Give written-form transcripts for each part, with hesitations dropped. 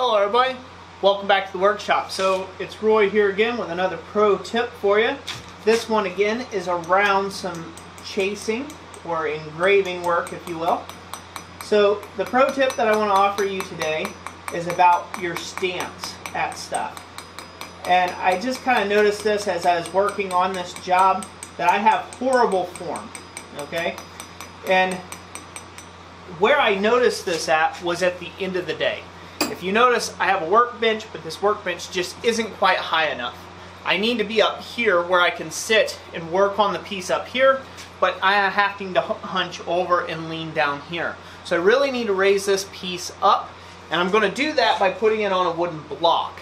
Hello everybody, welcome back to the workshop. So it's Roy here again with another pro tip for you. This one again is around some chasing or engraving work, if you will. So the pro tip that I want to offer you today is about your stance at stuff. And I just kind of noticed this as I was working on this job that I have horrible form, okay? And where I noticed this at was at the end of the day. If you notice, I have a workbench, but this workbench just isn't quite high enough. I need to be up here where I can sit and work on the piece up here, but I am having to hunch over and lean down here. So I really need to raise this piece up, and I'm going to do that by putting it on a wooden block.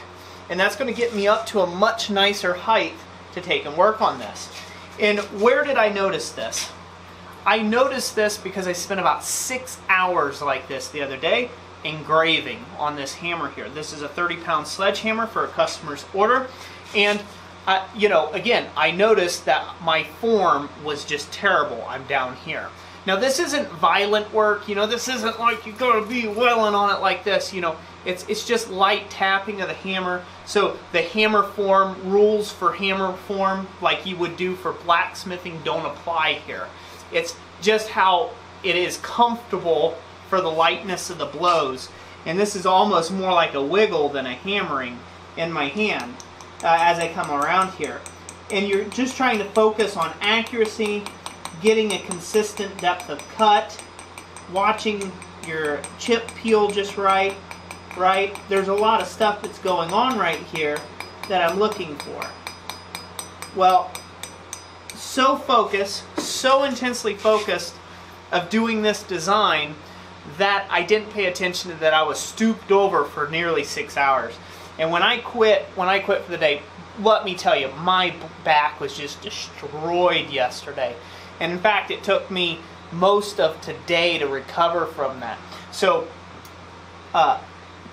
And that's going to get me up to a much nicer height to take and work on this. And where did I notice this? I noticed this because I spent about 6 hours like this the other day engraving on this hammer here. This is a 30-pound sledgehammer for a customer's order, and you know, again, I noticed that my form was just terrible. I'm down here. Now this isn't violent work, you know, this isn't like you gotta be wailing on it like this, you know, it's just light tapping of the hammer. So the hammer form, rules for hammer form like you would do for blacksmithing don't apply here. It's just how it is comfortable for the lightness of the blows, and this is almost more like a wiggle than a hammering in my hand as I come around here. And you're just trying to focus on accuracy, getting a consistent depth of cut, watching your chip peel just right. There's a lot of stuff that's going on right here that I'm looking for. Well, so focused, so intensely focused of doing this design that I didn't pay attention to that I was stooped over for nearly 6 hours. And when I quit for the day, let me tell you, my back was just destroyed yesterday. And in fact, it took me most of today to recover from that. So,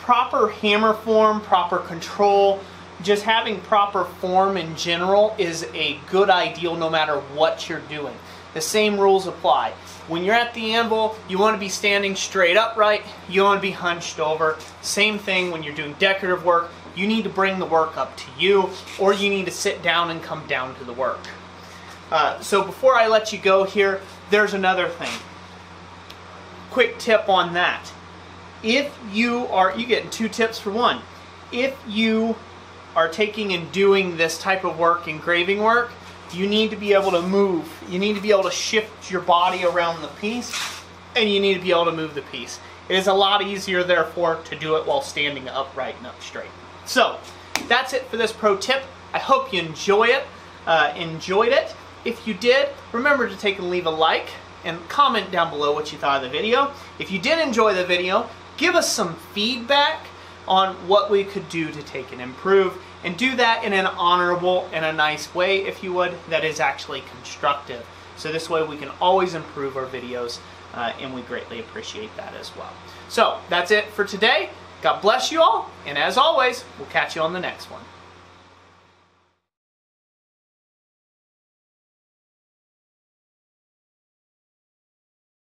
proper hammer form, proper control, just having proper form in general is a good ideal no matter what you're doing. The same rules apply. When you're at the anvil, you want to be standing straight upright, you want to be hunched over. Same thing when you're doing decorative work, you need to bring the work up to you, or you need to sit down and come down to the work. So before I let you go here, there's another thing. Quick tip on that. If you getting 2 tips for 1. If you are taking and doing this type of work, engraving work, you need to be able to move. You need to be able to shift your body around the piece, and you need to be able to move the piece. It is a lot easier, therefore, to do it while standing upright and up straight. So, that's it for this pro tip. I hope you enjoyed it. If you did, remember to take and leave a like and comment down below what you thought of the video. If you did enjoy the video, give us some feedback on what we could do to take and improve, and do that in an honorable and a nice way, if you would, that is actually constructive. So this way we can always improve our videos, and we greatly appreciate that as well. So that's it for today. God bless you all, and as always, we'll catch you on the next one.